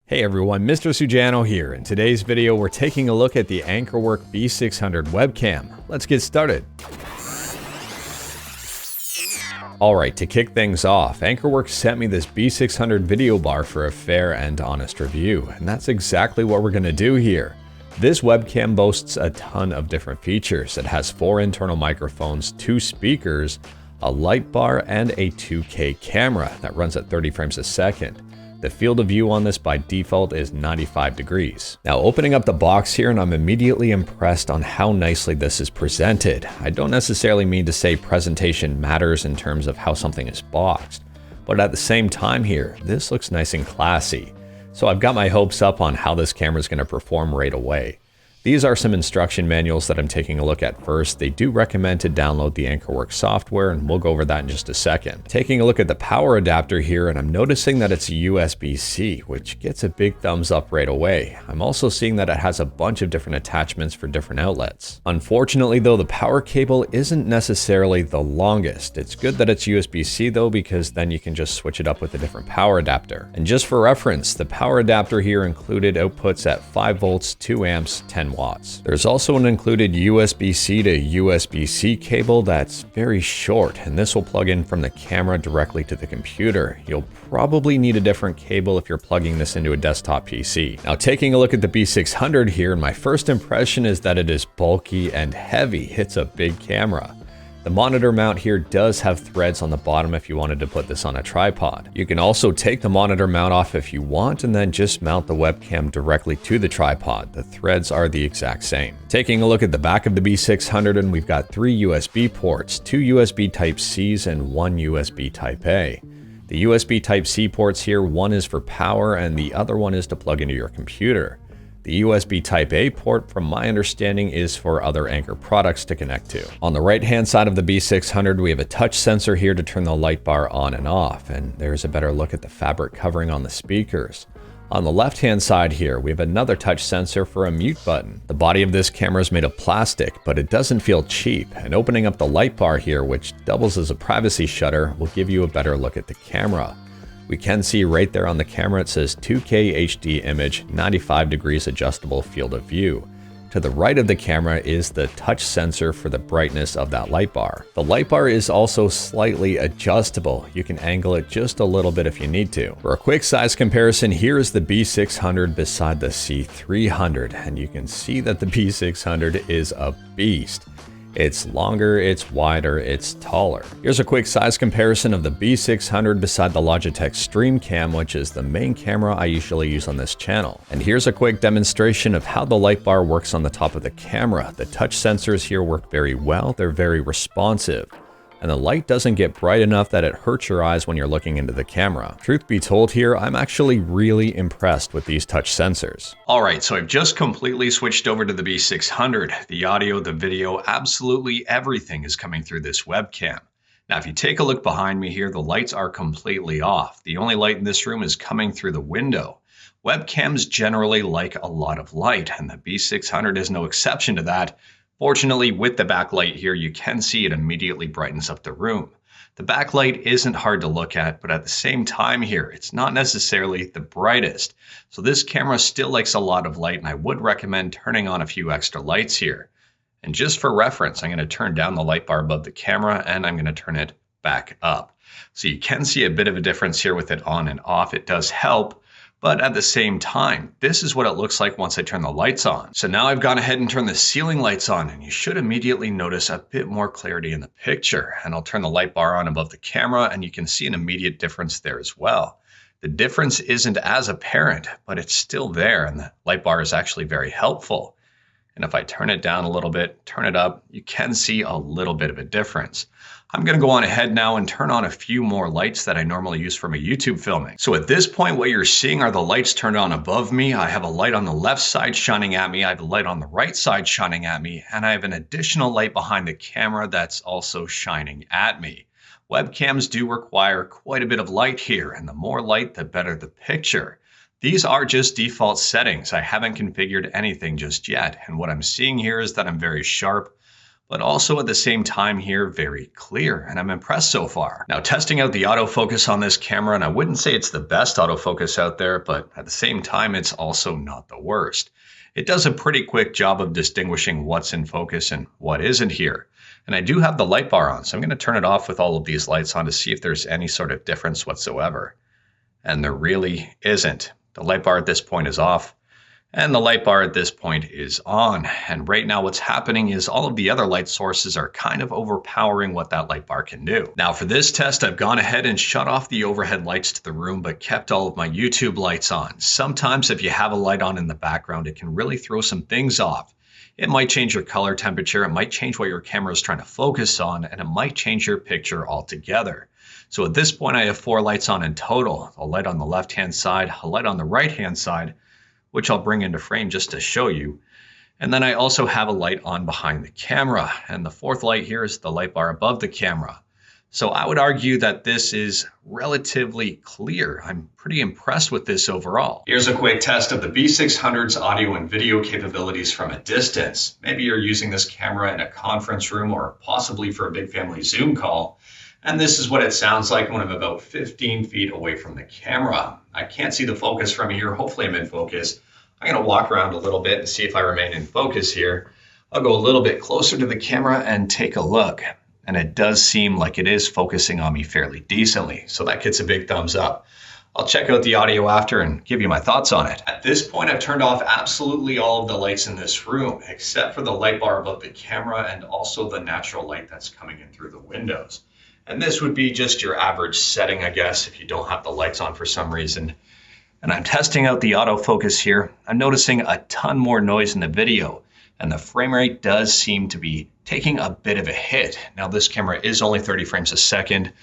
Hey everyone, Mr. Sujano here. In today's video, we're taking a look at the AnkerWork B600 Webcam. Let's get started. Alright, to kick things off, AnkerWork sent me this B600 video bar for a fair and honest review, and that's exactly what we're going to do here. This webcam boasts a ton of different features. It has 4 internal microphones, 2 speakers, a light bar, and a 2K camera that runs at 30 frames a second. The field of view on this by default is 95 degrees. Now opening up the box here, and I'm immediately impressed on how nicely this is presented. I don't necessarily mean to say presentation matters in terms of how something is boxed, but at the same time here, this looks nice and classy. So I've got my hopes up on how this camera is going to perform right away. These are some instruction manuals that I'm taking a look at first. They do recommend to download the AnkerWork software, and we'll go over that in just a second. Taking a look at the power adapter here, and I'm noticing that it's a USB-C, which gets a big thumbs up right away. I'm also seeing that it has a bunch of different attachments for different outlets. Unfortunately though, the power cable isn't necessarily the longest. It's good that it's USB-C though, because then you can just switch it up with a different power adapter. And just for reference, the power adapter here included outputs at 5 volts, 2 amps, 10 watts. There's also an included USB-C to USB-C cable that's very short, and this will plug in from the camera directly to the computer. You'll probably need a different cable if you're plugging this into a desktop PC. Now taking a look at the B600 here, my first impression is that it is bulky and heavy. It's a big camera. The monitor mount here does have threads on the bottom if you wanted to put this on a tripod. You can also take the monitor mount off if you want and then just mount the webcam directly to the tripod. The threads are the exact same. Taking a look at the back of the B600, and we've got 3 USB ports, 2 USB Type-Cs and 1 USB Type-A. The USB Type-C ports here, one is for power and the other one is to plug into your computer. The USB Type-A port, from my understanding, is for other Anker products to connect to. On the right-hand side of the B600, we have a touch sensor here to turn the light bar on and off, and there's a better look at the fabric covering on the speakers. On the left-hand side here, we have another touch sensor for a mute button. The body of this camera is made of plastic, but it doesn't feel cheap, and opening up the light bar here, which doubles as a privacy shutter, will give you a better look at the camera. We can see right there on the camera it says 2K HD image, 95 degrees adjustable field of view. To the right of the camera is the touch sensor for the brightness of that light bar. The light bar is also slightly adjustable. You can angle it just a little bit if you need to. For a quick size comparison, here is the B600 beside the C300, and you can see that the B600 is a beast. It's longer, it's wider, it's taller. Here's a quick size comparison of the B600 beside the Logitech StreamCam, which is the main camera I usually use on this channel. And here's a quick demonstration of how the light bar works on the top of the camera. The touch sensors here work very well, they're very responsive. And the light doesn't get bright enough that it hurts your eyes when you're looking into the camera. Truth be told here, I'm actually really impressed with these touch sensors. Alright, so I've just completely switched over to the B600. The audio, the video, absolutely everything is coming through this webcam. Now if you take a look behind me here, the lights are completely off. The only light in this room is coming through the window. Webcams generally like a lot of light, and the B600 is no exception to that. Fortunately, with the backlight here, you can see it immediately brightens up the room. The backlight isn't hard to look at, but at the same time here, it's not necessarily the brightest. So this camera still likes a lot of light, and I would recommend turning on a few extra lights here. And just for reference, I'm going to turn down the light bar above the camera, and I'm going to turn it back up. So you can see a bit of a difference here with it on and off. It does help. But at the same time, this is what it looks like once I turn the lights on. So now I've gone ahead and turned the ceiling lights on, and you should immediately notice a bit more clarity in the picture. And I'll turn the light bar on above the camera, and you can see an immediate difference there as well. The difference isn't as apparent, but it's still there, and the light bar is actually very helpful. And if I turn it down a little bit, turn it up, you can see a little bit of a difference. I'm going to go on ahead now and turn on a few more lights that I normally use for my YouTube filming. So at this point, what you're seeing are the lights turned on above me. I have a light on the left side shining at me. I have a light on the right side shining at me. And I have an additional light behind the camera that's also shining at me. Webcams do require quite a bit of light here, and the more light, the better the picture. These are just default settings. I haven't configured anything just yet. And what I'm seeing here is that I'm very sharp. but also at the same time here, very clear, and I'm impressed so far. Now, testing out the autofocus on this camera, and I wouldn't say it's the best autofocus out there, but at the same time, it's also not the worst. It does a pretty quick job of distinguishing what's in focus and what isn't here. And I do have the light bar on, so I'm going to turn it off with all of these lights on to see if there's any sort of difference whatsoever. And there really isn't. The light bar at this point is off, and the light bar at this point is on. And right now what's happening is all of the other light sources are kind of overpowering what that light bar can do. Now for this test, I've gone ahead and shut off the overhead lights to the room, but kept all of my YouTube lights on. Sometimes if you have a light on in the background, it can really throw some things off. It might change your color temperature, it might change what your camera is trying to focus on, and it might change your picture altogether. So at this point, I have 4 lights on in total. A light on the left-hand side, a light on the right-hand side, which I'll bring into frame just to show you. And then I also have a light on behind the camera. And the 4th light here is the light bar above the camera. So I would argue that this is relatively clear. I'm pretty impressed with this overall. Here's a quick test of the B600's audio and video capabilities from a distance. Maybe you're using this camera in a conference room or possibly for a big family Zoom call. And this is what it sounds like when I'm about 15 feet away from the camera. I can't see the focus from here. Hopefully I'm in focus. I'm going to walk around a little bit and see if I remain in focus here. I'll go a little bit closer to the camera and take a look. And it does seem like it is focusing on me fairly decently. So that gets a big thumbs up. I'll check out the audio after and give you my thoughts on it. At this point, I've turned off absolutely all of the lights in this room, except for the light bar above the camera and also the natural light that's coming in through the windows. And this would be just your average setting, I guess, if you don't have the lights on for some reason. And I'm testing out the autofocus here. I'm noticing a ton more noise in the video, and the frame rate does seem to be taking a bit of a hit. Now this camera is only 30 frames a second,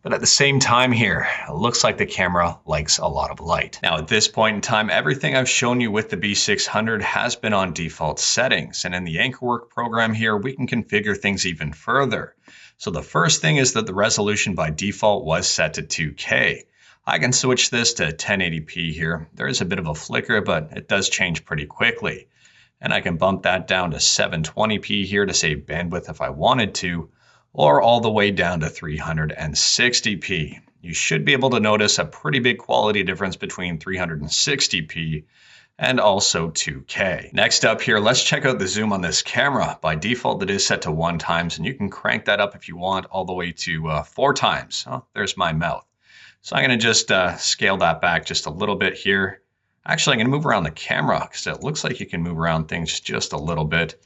but at the same time here, it looks like the camera likes a lot of light. Now at this point in time, everything I've shown you with the B600 has been on default settings. And in the AnkerWork program here, we can configure things even further. So the first thing is that the resolution by default was set to 2K. I can switch this to 1080p here. There is a bit of a flicker, but it does change pretty quickly. And I can bump that down to 720p here to save bandwidth if I wanted to, or all the way down to 360p. You should be able to notice a pretty big quality difference between 360p and also 2K. Next up here, let's check out the zoom on this camera. By default, it is set to 1 times, and you can crank that up if you want all the way to 4 times. Oh, there's my mouth. So I'm gonna just scale that back just a little bit here. Actually, I'm gonna move around the camera because it looks like you can move around things just a little bit.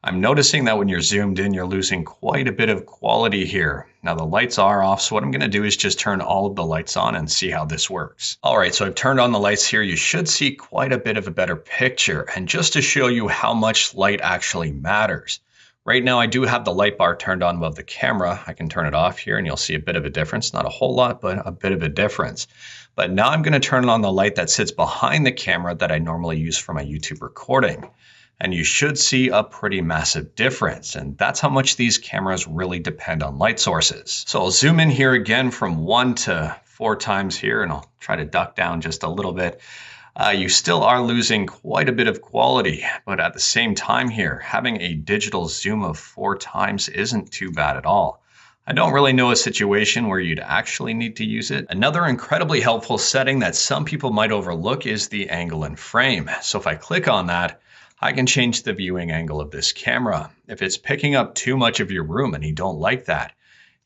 I'm noticing that when you're zoomed in, you're losing quite a bit of quality here. Now the lights are off, so what I'm gonna do is just turn all of the lights on and see how this works. All right, so I've turned on the lights here. You should see quite a bit of a better picture. And just to show you how much light actually matters. Right now I do have the light bar turned on above the camera. I can turn it off here and you'll see a bit of a difference. Not a whole lot, but a bit of a difference. But now I'm gonna turn on the light that sits behind the camera that I normally use for my YouTube recording. And you should see a pretty massive difference. And that's how much these cameras really depend on light sources. So I'll zoom in here again from 1 to 4 times here, and I'll try to duck down just a little bit. You still are losing quite a bit of quality, but at the same time here, having a digital zoom of 4 times isn't too bad at all. I don't really know a situation where you'd actually need to use it. Another incredibly helpful setting that some people might overlook is the angle in frame. So if I click on that, I can change the viewing angle of this camera. If it's picking up too much of your room and you don't like that,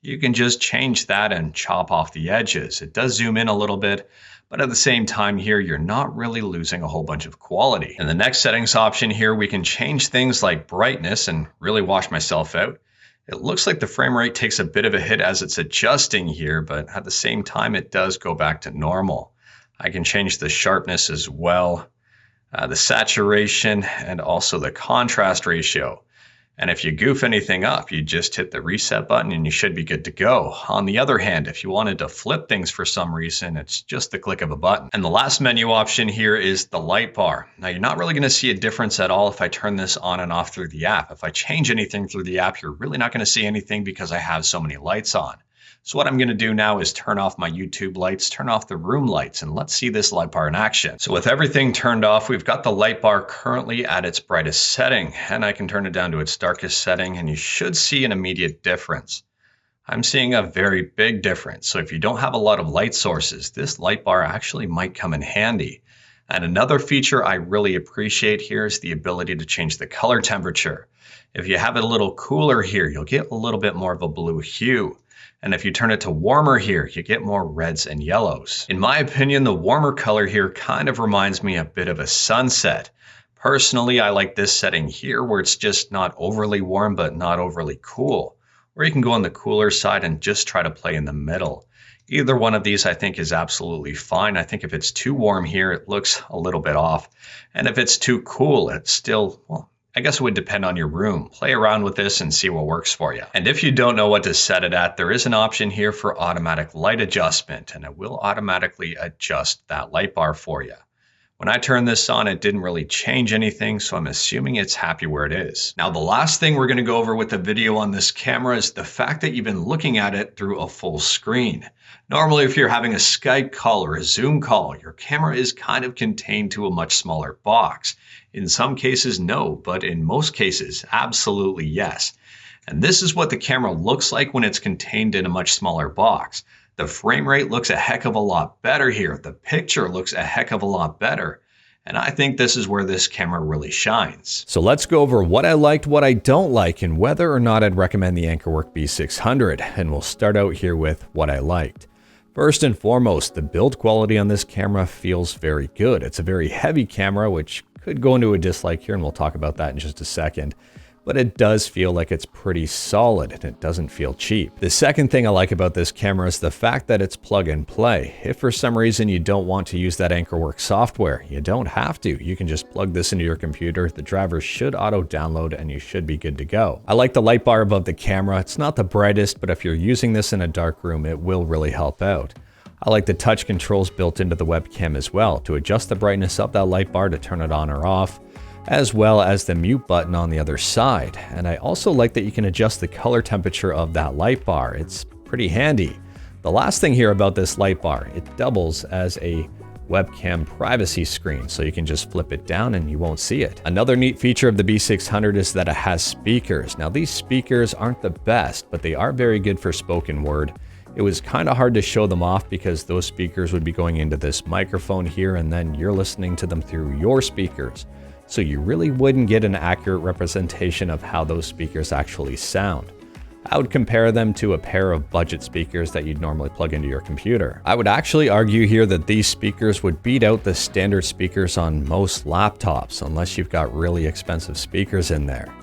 you can just change that and chop off the edges. It does zoom in a little bit, but at the same time here, you're not really losing a whole bunch of quality. In the next settings option here, we can change things like brightness and really wash myself out. It looks like the frame rate takes a bit of a hit as it's adjusting here, but at the same time, it does go back to normal. I can change the sharpness as well, the saturation, and also the contrast ratio. And if you goof anything up, you just hit the reset button and you should be good to go. On the other hand, if you wanted to flip things for some reason, it's just the click of a button. And the last menu option here is the light bar. Now you're not really going to see a difference at all if I turn this on and off through the app. If I change anything through the app, you're really not going to see anything because I have so many lights on. So what I'm going to do now is turn off my YouTube lights, turn off the room lights, and let's see this light bar in action. So with everything turned off, we've got the light bar currently at its brightest setting, and I can turn it down to its darkest setting, and you should see an immediate difference. I'm seeing a very big difference. So if you don't have a lot of light sources, this light bar actually might come in handy. And another feature I really appreciate here is the ability to change the color temperature. If you have it a little cooler here, you'll get a little bit more of a blue hue. And if you turn it to warmer here, you get more reds and yellows. In my opinion, the warmer color here kind of reminds me a bit of a sunset. Personally, I like this setting here where it's just not overly warm, but not overly cool. Or you can go on the cooler side and just try to play in the middle. Either one of these I think is absolutely fine. I think if it's too warm here, it looks a little bit off. And if it's too cool, it's still, well, I guess it would depend on your room. Play around with this and see what works for you. And if you don't know what to set it at, there is an option here for automatic light adjustment, and it will automatically adjust that light bar for you. When I turned this on, it didn't really change anything, so I'm assuming it's happy where it is. Now, the last thing we're going to go over with the video on this camera is the fact that you've been looking at it through a full screen. Normally, if you're having a Skype call or a Zoom call, your camera is kind of contained to a much smaller box. In some cases, no, but in most cases, absolutely yes. And this is what the camera looks like when it's contained in a much smaller box. The frame rate looks a heck of a lot better here. The picture looks a heck of a lot better. And I think this is where this camera really shines. So let's go over what I liked, what I don't like, and whether or not I'd recommend the AnkerWork B600. And we'll start out here with what I liked. First and foremost, the build quality on this camera feels very good. It's a very heavy camera, which could go into a dislike here, and we'll talk about that in just a second. But it does feel like it's pretty solid and it doesn't feel cheap. The second thing I like about this camera is the fact that it's plug and play. If for some reason you don't want to use that AnkerWork software, you don't have to. You can just plug this into your computer. The drivers should auto download and you should be good to go. I like the light bar above the camera. It's not the brightest, but if you're using this in a dark room, it will really help out. I like the touch controls built into the webcam as well to adjust the brightness of that light bar to turn it on or off, as well as the mute button on the other side. And I also like that you can adjust the color temperature of that light bar. It's pretty handy. The last thing here about this light bar, it doubles as a webcam privacy screen, so you can just flip it down and you won't see it. Another neat feature of the B600 is that it has speakers. Now these speakers aren't the best, but they are very good for spoken word. It was kind of hard to show them off because those speakers would be going into this microphone here and then you're listening to them through your speakers. So you really wouldn't get an accurate representation of how those speakers actually sound. I would compare them to a pair of budget speakers that you'd normally plug into your computer. I would actually argue here that these speakers would beat out the standard speakers on most laptops, unless you've got really expensive speakers in there.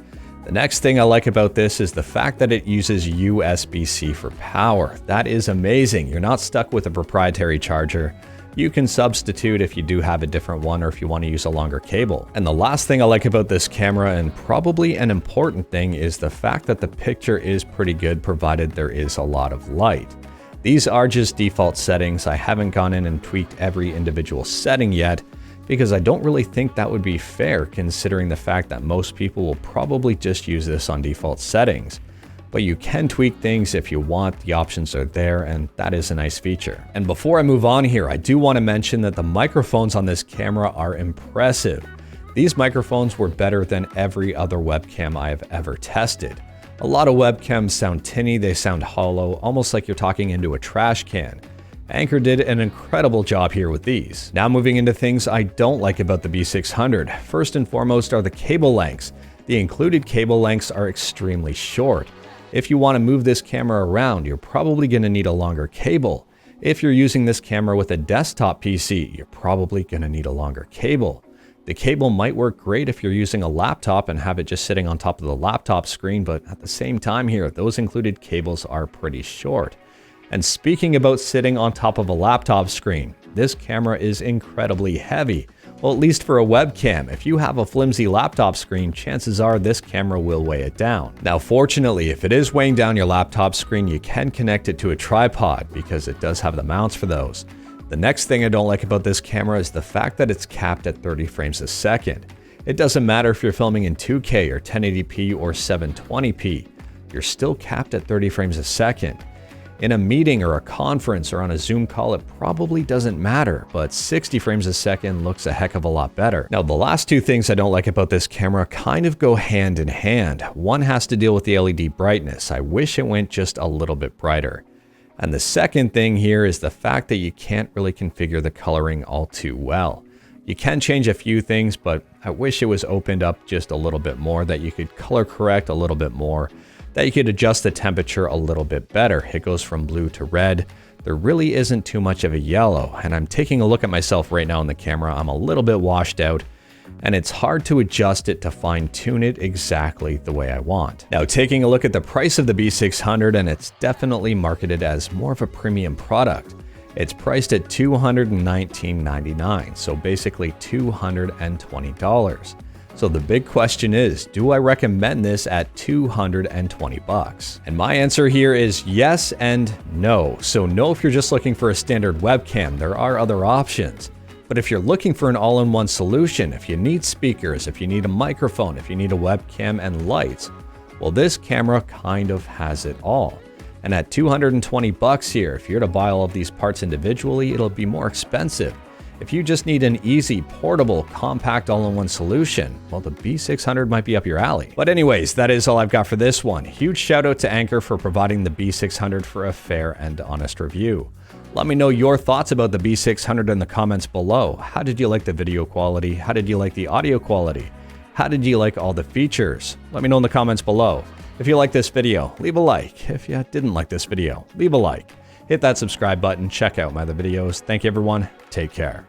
The next thing I like about this is the fact that it uses USB-C for power. That is amazing. You're not stuck with a proprietary charger. You can substitute if you do have a different one or if you want to use a longer cable. And the last thing I like about this camera, and probably an important thing, is the fact that the picture is pretty good provided there is a lot of light. These are just default settings. I haven't gone in and tweaked every individual setting yet, because I don't really think that would be fair considering the fact that most people will probably just use this on default settings. But you can tweak things if you want. The options are there, and that is a nice feature. And before I move on here, I do want to mention that the microphones on this camera are impressive. These microphones were better than every other webcam I have ever tested. A lot of webcams sound tinny, they sound hollow, almost like you're talking into a trash can. Anker did an incredible job here with these. Now moving into things I don't like about the B600. First and foremost are the cable lengths. The included cable lengths are extremely short. If you want to move this camera around, you're probably going to need a longer cable. If you're using this camera with a desktop PC, you're probably going to need a longer cable. The cable might work great if you're using a laptop and have it just sitting on top of the laptop screen, but at the same time here, those included cables are pretty short. And speaking about sitting on top of a laptop screen, this camera is incredibly heavy. Well, at least for a webcam. If you have a flimsy laptop screen, chances are this camera will weigh it down. Now, fortunately, if it is weighing down your laptop screen, you can connect it to a tripod because it does have the mounts for those. The next thing I don't like about this camera is the fact that it's capped at 30 frames a second. It doesn't matter if you're filming in 2K or 1080p or 720p, you're still capped at 30 frames a second. In a meeting or a conference or on a Zoom call, it probably doesn't matter, but 60 frames a second looks a heck of a lot better. Now, the last two things I don't like about this camera kind of go hand in hand. One has to deal with the LED brightness. I wish it went just a little bit brighter. And the second thing here is the fact that you can't really configure the coloring all too well. You can change a few things, but I wish it was opened up just a little bit more, that you could color correct a little bit more, that you could adjust the temperature a little bit better. It goes from blue to red. There really isn't too much of a yellow, and I'm taking a look at myself right now on the camera. I'm a little bit washed out, and it's hard to adjust it to fine tune it exactly the way I want. Now, taking a look at the price of the B600, and it's definitely marketed as more of a premium product. It's priced at $219.99, so basically $220. So the big question is, do I recommend this at $220? And my answer here is yes and no. So no if you're just looking for a standard webcam, there are other options. But if you're looking for an all-in-one solution, if you need speakers, if you need a microphone, if you need a webcam and lights, well, this camera kind of has it all. And at $220 here, if you're to buy all of these parts individually, it'll be more expensive. If you just need an easy, portable, compact all-in-one solution, well, the B600 might be up your alley. But anyways, that is all I've got for this one. Huge shout out to Anker for providing the B600 for a fair and honest review. Let me know your thoughts about the B600 in the comments below. How did you like the video quality? How did you like the audio quality? How did you like all the features? Let me know in the comments below. If you like this video, leave a like. If you didn't like this video, leave a like. Hit that subscribe button, check out my other videos. Thank you everyone, take care.